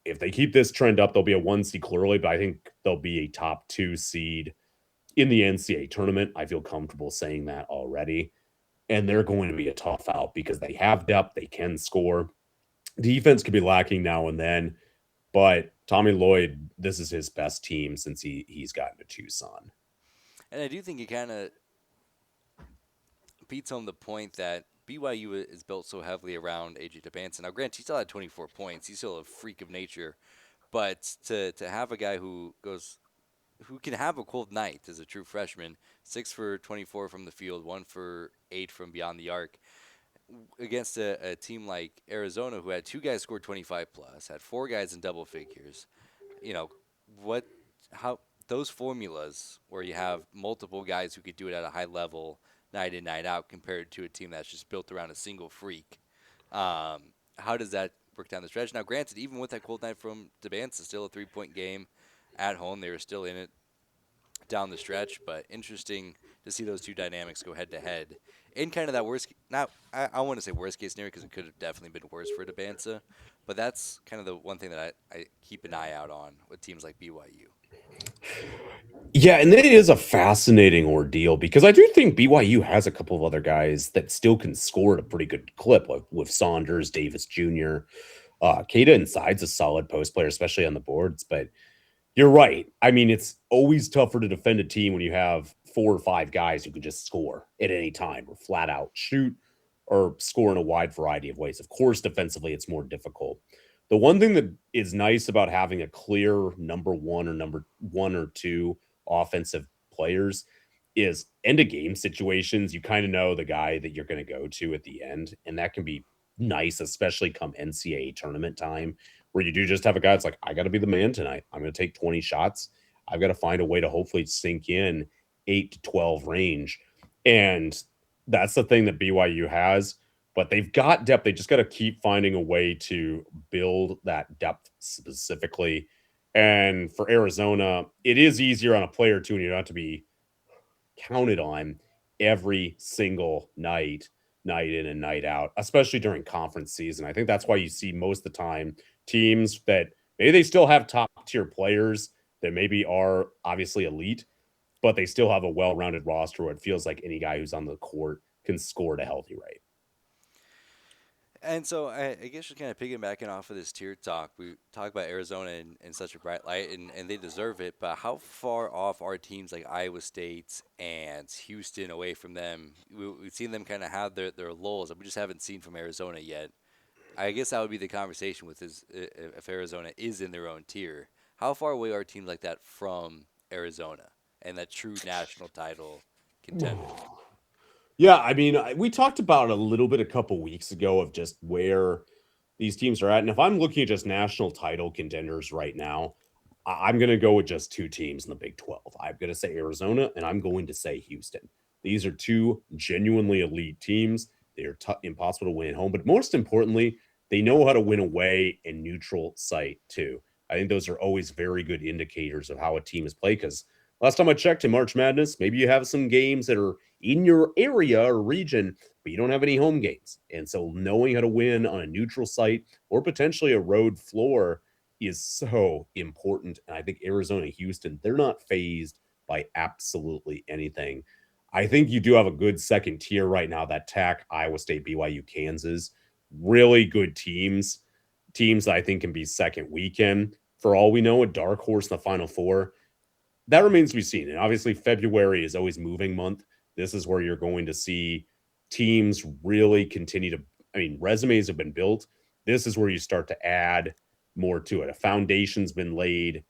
if they keep this trend up, they'll be a 1 seed clearly, but I think they'll be a top 2 seed in the NCAA tournament. I feel comfortable saying that already. And they're going to be a tough out because they have depth, they can score. Defense could be lacking now and then, but Tommy Lloyd, this is his best team since he's gotten to Tucson. And I do think it kind of beats home the point that BYU is built so heavily around AJ Depance. Now, granted, he still had 24 points. He's still a freak of nature. But to have a guy who can have a cold night as a true freshman, 6 for 24 from the field, 1 for 8 from beyond the arc, against a team like Arizona who had 2 guys scored 25 plus, had 4 guys in double figures. You know, how those formulas where you have multiple guys who could do it at a high level night in, night out compared to a team that's just built around a single freak. How does that work down the stretch? Now, granted, even with that cold night from Debance, it's still a 3-point game at home. They were still in it down the stretch, but interesting to see those two dynamics go head to head in kind of that worst. Now, I want to say worst case scenario because it could have definitely been worse for Debanza, but that's kind of the one thing that I keep an eye out on with teams like BYU. Yeah, and it is a fascinating ordeal because I do think BYU has a couple of other guys that still can score at a pretty good clip, like with Saunders, Davis Jr. Kata Inside's a solid post player, especially on the boards, but you're right. I mean, it's always tougher to defend a team when you have 4 or 5 guys who can just score at any time or flat out shoot or score in a wide variety of ways. Of course, defensively, it's more difficult. The one thing that is nice about having a clear number 1 or 2 offensive players is end of game situations. You kind of know the guy that you're going to go to at the end, and that can be nice, especially come NCAA tournament time, where you do just have a guy that's like, I got to be the man tonight. I'm going to take 20 shots. I've got to find a way to hopefully sink in 8 to 12 range. And that's the thing that BYU has, but they've got depth. They just got to keep finding a way to build that depth specifically. And for Arizona, it is easier on a player too, and you don't have to be counted on every single night in and night out, especially during conference season. I think that's why you see most of the time teams that maybe they still have top tier players that maybe are obviously elite, but they still have a well-rounded roster where it feels like any guy who's on the court can score at a healthy rate. And so I guess just kind of piggybacking off of this tier talk, we talk about Arizona in such a bright light, and they deserve it. But how far off are teams like Iowa State and Houston away from them? We've seen them kind of have their lulls that we just haven't seen from Arizona yet. I guess that would be the conversation with if Arizona is in their own tier. how far away are teams like that from Arizona and that true national title contender? Yeah, I mean, we talked about it a little bit a couple weeks ago of just where these teams are at. And if I'm looking at just national title contenders right now, I'm going to go with just two teams in the Big 12. I'm going to say Arizona and I'm going to say Houston. These are two genuinely elite teams. They are impossible to win at home, but most importantly, they know how to win away in neutral site too. I think those are always very good indicators of how a team is played because last time I checked in March Madness, maybe you have some games that are in your area or region, but you don't have any home games. And so knowing how to win on a neutral site or potentially a road floor is so important. And I think Arizona, Houston, they're not phased by absolutely anything. I think you do have a good second tier right now, that Tech, Iowa State, BYU, Kansas, really good teams. Teams that I think can be second weekend. For all we know, a dark horse in the Final Four. That remains to be seen. And obviously, February is always moving month. This is where you're going to see teams really continue to, I mean, resumes have been built. This is where you start to add more to it. A foundation's been laid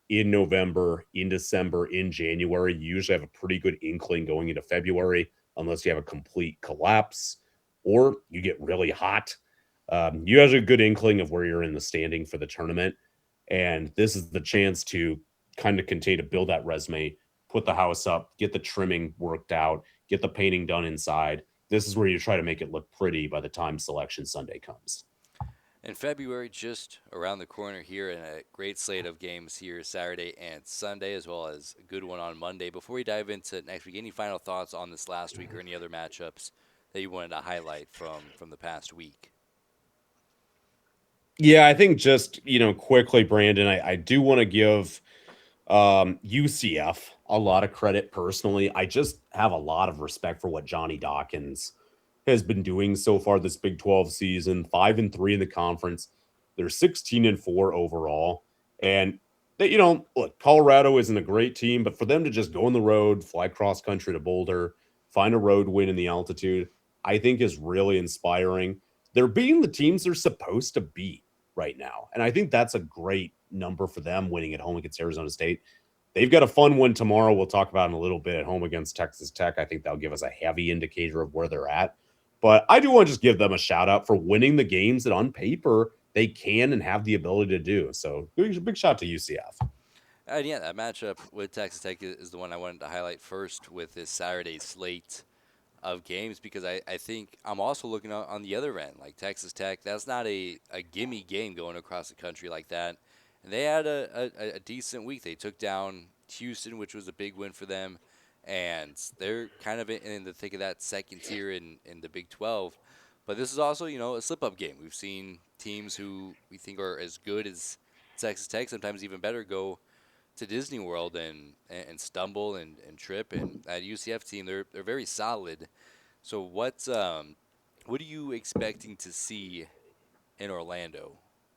in November, in December, in January. You usually have a pretty good inkling going into February, unless you have a complete collapse or you get really hot. You have a good inkling of where you're in the standing for the tournament. And this is the chance to kind of continue to build that resume, put the house up, get the trimming worked out, get the painting done inside. This is where you try to make it look pretty by the time Selection Sunday comes. In February, just around the corner here, and a great slate of games here Saturday and Sunday, as well as a good one on Monday. Before we dive into next week, any final thoughts on this last week or any other matchups that you wanted to highlight from the past week? Yeah, I think just, quickly, Brandon, I do want to give UCF a lot of credit personally. I just have a lot of respect for what Johnny Dawkins has been doing so far this Big 12 season. 5-3 in the conference. They're 16-4 overall. And they, look, Colorado isn't a great team, but for them to just go on the road, fly cross country to Boulder, find a road win in the altitude, I think is really inspiring. They're beating the teams they're supposed to beat right now. And I think that's a great number for them, winning at home against Arizona State. They've got a fun one tomorrow. We'll talk about in a little bit at home against Texas Tech. I think that'll give us a heavy indicator of where they're at. But I do want to just give them a shout out for winning the games that on paper they can and have the ability to do. So big shout out to UCF. And yeah, that matchup with Texas Tech is the one I wanted to highlight first with this Saturday slate of games, because I think I'm also looking on the other end, like Texas Tech. That's not a gimme game going across the country like that. And they had a decent week. They took down Houston, which was a big win for them. And they're kind of in the thick of that second tier in the Big 12. But this is also, a slip-up game. We've seen teams who we think are as good as Texas Tech, sometimes even better, go to Disney World and stumble and trip. And that UCF team, they're very solid. So what are you expecting to see in Orlando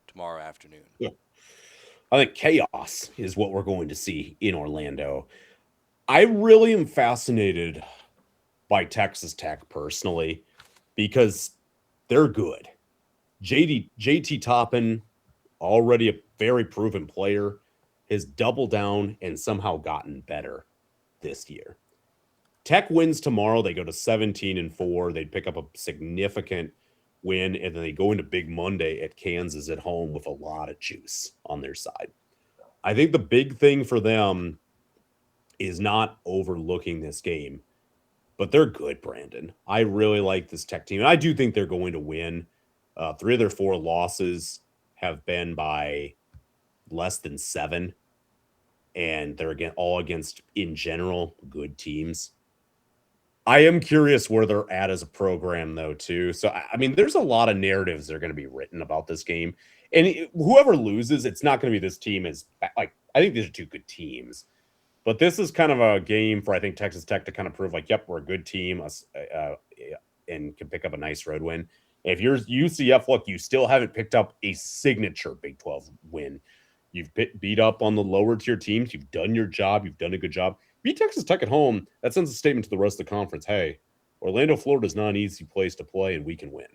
tomorrow afternoon? Yeah. I think chaos is what we're going to see in Orlando. I really am fascinated by Texas Tech personally because they're good. JT Toppin, already a very proven player, has doubled down and somehow gotten better this year. Tech wins tomorrow. They go to 17-4. They'd pick up a significant win, and then they go into Big Monday at Kansas at home with a lot of juice on their side. I think the big thing for them is not overlooking this game, but they're good, Brandon. I really like this Tech team, and I do think they're going to win. 3 of their 4 losses have been by less than 7, and they're all against, in general, good teams. I am curious where they're at as a program, though, too. So, I mean, there's a lot of narratives that are going to be written about this game. And whoever loses, it's not going to be this team as, I think these are 2 good teams. But this is kind of a game for, I think, Texas Tech to kind of prove, yep, we're a good team and can pick up a nice road win. If you're UCF, look, you still haven't picked up a signature Big 12 win. You've beat up on the lower tier teams. You've done your job. You've done a good job. Beat Texas Tech at home. That sends a statement to the rest of the conference. Hey, Orlando, Florida is not an easy place to play, and we can win.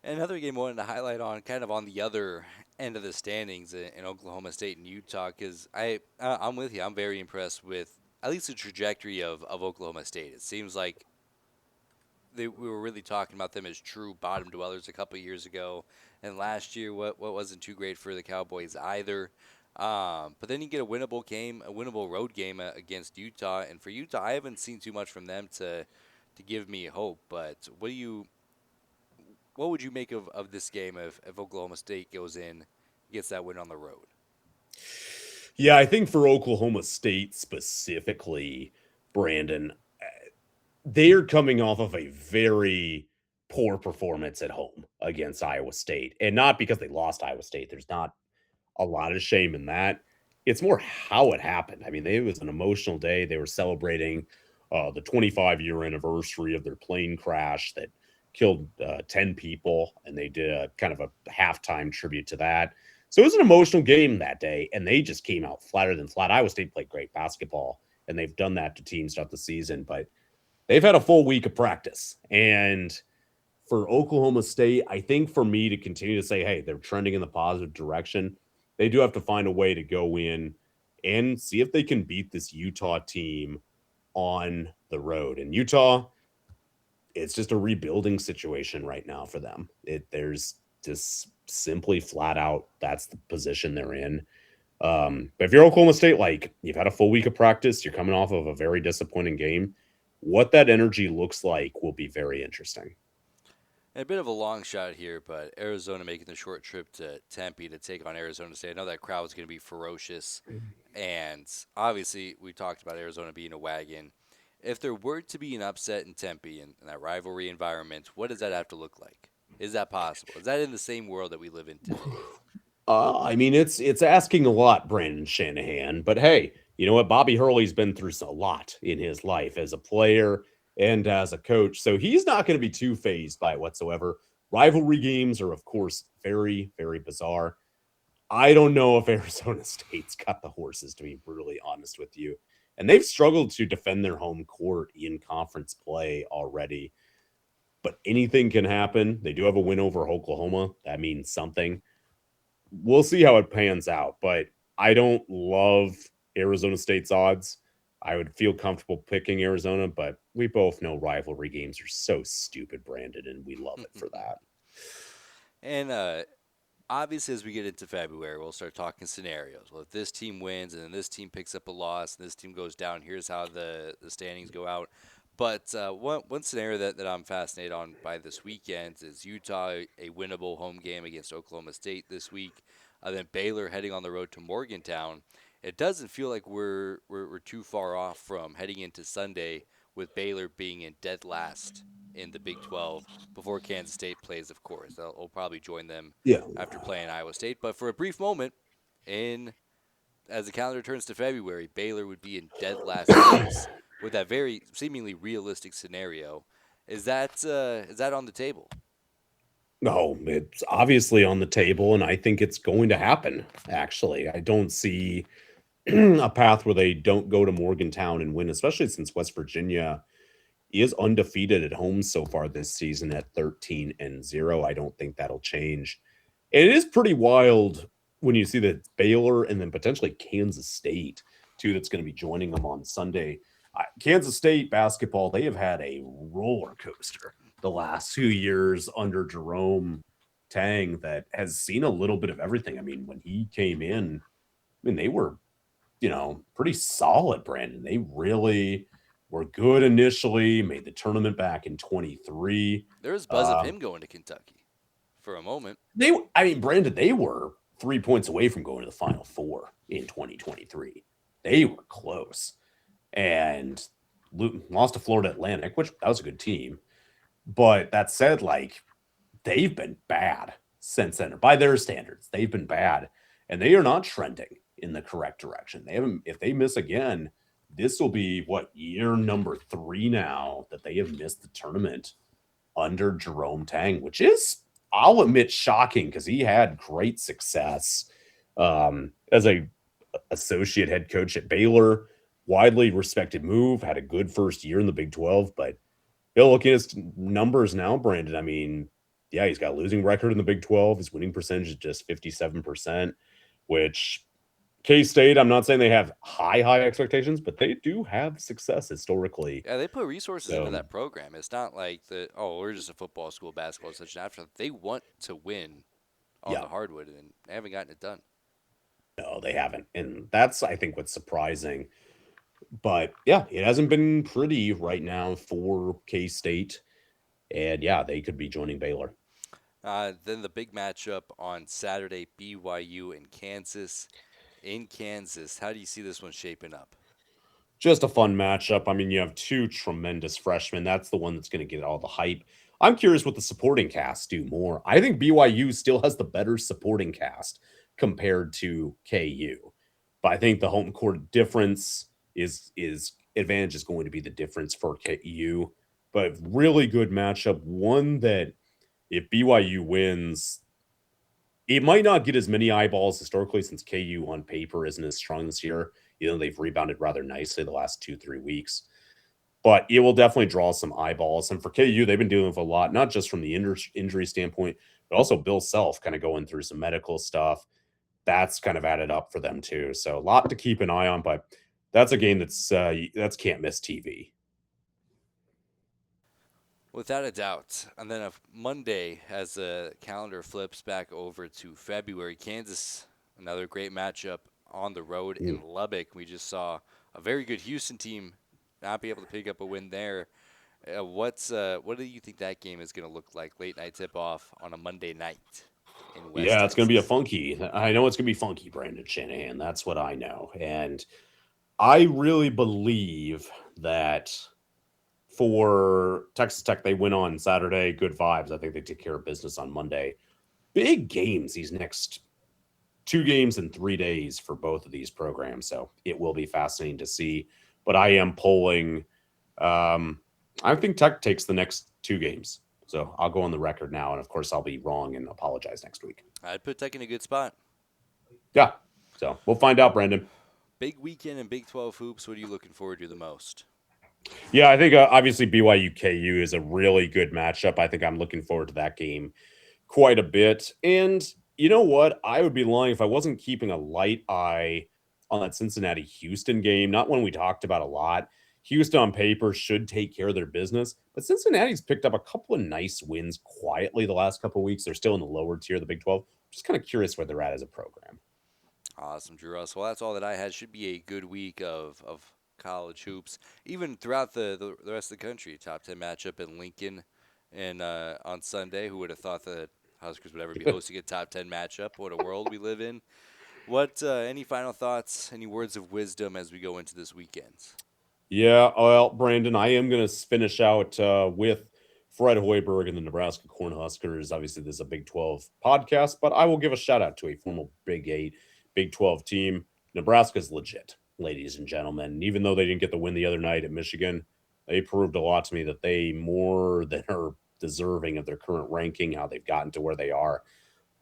Another game I wanted to highlight on, kind of on the other end of the standings in Oklahoma State and Utah, because I'm with you. I'm very impressed with at least the trajectory of Oklahoma State. It seems like we were really talking about them as true bottom dwellers a couple of years ago, and last year what wasn't too great for the Cowboys either. But then you get a winnable game, a winnable road game against Utah, and for Utah, I haven't seen too much from them to give me hope. But what would you make of this game if Oklahoma State goes in, gets that win on the road? Yeah, I think for Oklahoma State specifically, Brandon, they're coming off of a very poor performance at home against Iowa State. And not because they lost Iowa State. There's not a lot of shame in that. It's more how it happened. I mean, it was an emotional day. They were celebrating the 25-year anniversary of their plane crash that killed 10 people, and they did a kind of a halftime tribute to that. So it was an emotional game that day, and they just came out flatter than flat. Iowa State played great basketball, and they've done that to teams throughout the season, but they've had a full week of practice. And for Oklahoma State, I think for me to continue to say, hey, they're trending in the positive direction, they do have to find a way to go in and see if they can beat this Utah team on the road. And Utah, it's just a rebuilding situation right now for them. There's just simply flat out, that's the position they're in. But if you're Oklahoma State, like, you've had a full week of practice, you're coming off of a very disappointing game, what that energy looks like will be very interesting. And a bit of a long shot here, but Arizona making the short trip to Tempe to take on Arizona State. I know that crowd is going to be ferocious. And obviously, we talked about Arizona being a wagon. If there were to be an upset in Tempe in that rivalry environment, what does that have to look like? Is that possible? Is that in the same world that we live in today? I mean, it's asking a lot, Brandon Shanahan. But hey, you know what? Bobby Hurley's been through a lot in his life as a player and as a coach. So he's not going to be too fazed by it whatsoever. Rivalry games are, of course, very, very bizarre. I don't know if Arizona State's got the horses, to be brutally honest with you. And they've struggled to defend their home court in conference play already. But anything can happen. They do have a win over Oklahoma. That means something. We'll see how it pans out. But I don't love Arizona State's odds. I would feel comfortable picking Arizona, but we both know rivalry games are so stupid, Brandon, and we love it for that. And obviously, as we get into February, we'll start talking scenarios. Well, if this team wins and then this team picks up a loss and this team goes down, here's how the standings go out. But one scenario that I'm fascinated on by this weekend is Utah, a winnable home game against Oklahoma State this week. Then Baylor heading on the road to Morgantown. It doesn't feel like we're too far off from heading into Sunday with Baylor being in dead last in the Big 12 before Kansas State plays, of course. They'll probably join them after playing Iowa State. But for a brief moment, as the calendar turns to February, Baylor would be in dead last place with that very seemingly realistic scenario. Is that on the table? No, it's obviously on the table, and I think it's going to happen, actually. I don't see a path where they don't go to Morgantown and win, especially since West Virginia is undefeated at home so far this season at 13-0. I don't think that'll change. And it is pretty wild when you see that Baylor and then potentially Kansas State, too, that's going to be joining them on Sunday. Kansas State basketball, they have had a roller coaster the last 2 years under Jerome Tang that has seen a little bit of everything. I mean, when he came in, they were, pretty solid, Brandon. They really were good initially, made the tournament back in 23. There was buzz of him going to Kentucky for a moment. Brandon, they were 3 points away from going to the Final Four in 2023. They were close. And lost to Florida Atlantic, which that was a good team. But that said, they've been bad since then. By their standards, they've been bad. And they are not trending in the correct direction. If they miss again, this will be year number 3 now that they have missed the tournament under Jerome Tang, which is, I'll admit, shocking because he had great success as a associate head coach at Baylor. Widely respected move, had a good first year in the Big 12, but looking at his numbers now, Brandon, yeah, he's got a losing record in the Big 12. His winning percentage is just 57%, which K-State, I'm not saying they have high expectations, but they do have success historically. Yeah, they put resources into So, that program. It's not like we're just a football school, basketball is such an afterthought. They want to win on yeah, the hardwood, and they haven't gotten it done. no, they haven't. And that's, I think, what's surprising. But yeah, it hasn't been pretty right now for K-State. And yeah, they could be joining Baylor. Then the big matchup on Saturday, BYU and Kansas. In Kansas, how do you see this one shaping up? Just a fun matchup. I mean, you have two tremendous freshmen. That's the one that's going to get all the hype. I'm curious what the supporting cast do more. I think BYU still has the better supporting cast compared to KU. But I think the home court difference is advantage is going to be the difference for KU. But really good matchup. One that if BYU wins, it might not get as many eyeballs historically since KU on paper isn't as strong this year. You know, they've rebounded rather nicely the last 2-3 weeks. But it will definitely draw some eyeballs. And for KU, they've been dealing with a lot, not just from the injury standpoint, but also Bill Self kind of going through some medical stuff. That's kind of added up for them too. So a lot to keep an eye on, but that's a game that's can't miss TV. Without a doubt. And then Monday, as the calendar flips back over to February, Kansas, another great matchup on the road in Lubbock. We just saw a very good Houston team not be able to pick up a win there. What do you think that game is going to look like? Late night tip off on a Monday night in West Yeah, it's going to be a Texas. funky. I know it's going to be funky, Brandon Shanahan. That's what I know. And I really believe that for Texas Tech, they win on Saturday. Good vibes. I think they take care of business on Monday. Big games these next 2 games in 3 days for both of these programs. So it will be fascinating to see. But I am polling. I think Tech takes the next 2 games. So I'll go on the record now. And of course, I'll be wrong and apologize next week. I'd put Tech in a good spot. Yeah. So we'll find out, Brandon. Big weekend in Big 12 hoops. What are you looking forward to the most? Yeah, I think obviously BYU KU is a really good matchup. I think I'm looking forward to that game quite a bit. And you know what? I would be lying if I wasn't keeping a light eye on that Cincinnati Houston game. Not one we talked about a lot. Houston on paper should take care of their business, but Cincinnati's picked up a couple of nice wins quietly the last couple of weeks. They're still in the lower tier of the Big 12. Just kind of curious where they're at as a program. Awesome, Drew Russell. Well, that's all that I had. Should be a good week of college hoops, even throughout the rest of the country. Top 10 matchup in Lincoln and on Sunday. Who would have thought that Huskers would ever be hosting a top 10 matchup? What a world we live in. What any final thoughts, any words of wisdom as we go into this weekend? Yeah, well, Brandon, I am going to finish out with Fred Hoiberg and the Nebraska Cornhuskers. Obviously, this is a Big 12 podcast, but I will give a shout out to a former Big 8, Big 12 team. Nebraska's legit, ladies and gentlemen. And even though they didn't get the win the other night at Michigan, they proved a lot to me that they more than are deserving of their current ranking, how they've gotten to where they are.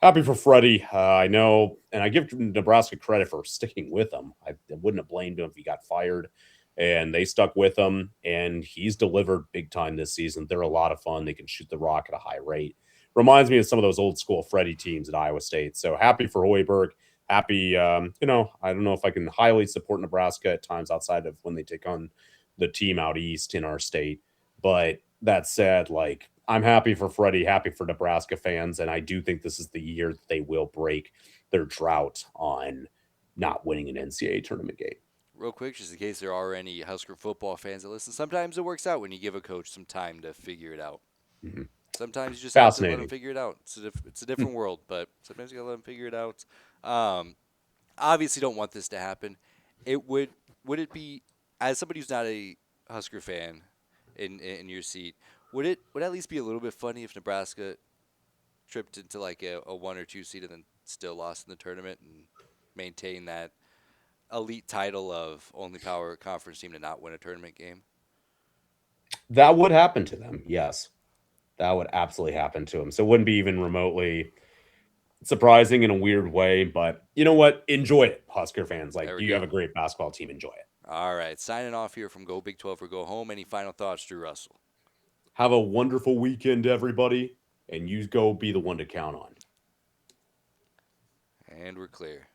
Happy for Freddie. I know, and I give Nebraska credit for sticking with him. I wouldn't have blamed him if he got fired. And they stuck with him, and he's delivered big time this season. They're a lot of fun. They can shoot the rock at a high rate. Reminds me of some of those old school Freddie teams at Iowa State. So happy for Hoiberg. Happy, I don't know if I can highly support Nebraska at times outside of when they take on the team out east in our state. But that said, I'm happy for Freddie, happy for Nebraska fans, and I do think this is the year that they will break their drought on not winning an NCAA tournament game. Real quick, just in case there are any Husker football fans that listen, sometimes it works out when you give a coach some time to figure it out. Mm-hmm. Sometimes you just have to let them figure it out. It's a different world, but sometimes you got to let them figure it out. Obviously don't want this to happen. Would it be, as somebody who's not a Husker fan in your seat, would it at least be a little bit funny if Nebraska tripped into like a 1 or 2 seed and then still lost in the tournament and maintained that elite title of only power conference team to not win a tournament game? That would happen to them, yes. That would absolutely happen to them. So it wouldn't be even remotely surprising in a weird way, but you know what? Enjoy it, Husker fans. You have a great basketball team. Enjoy it. All right, signing off here from Go Big 12 or Go Home. Any final thoughts, Drew Russell? Have a wonderful weekend, everybody. and you go be the one to count on. And we're clear.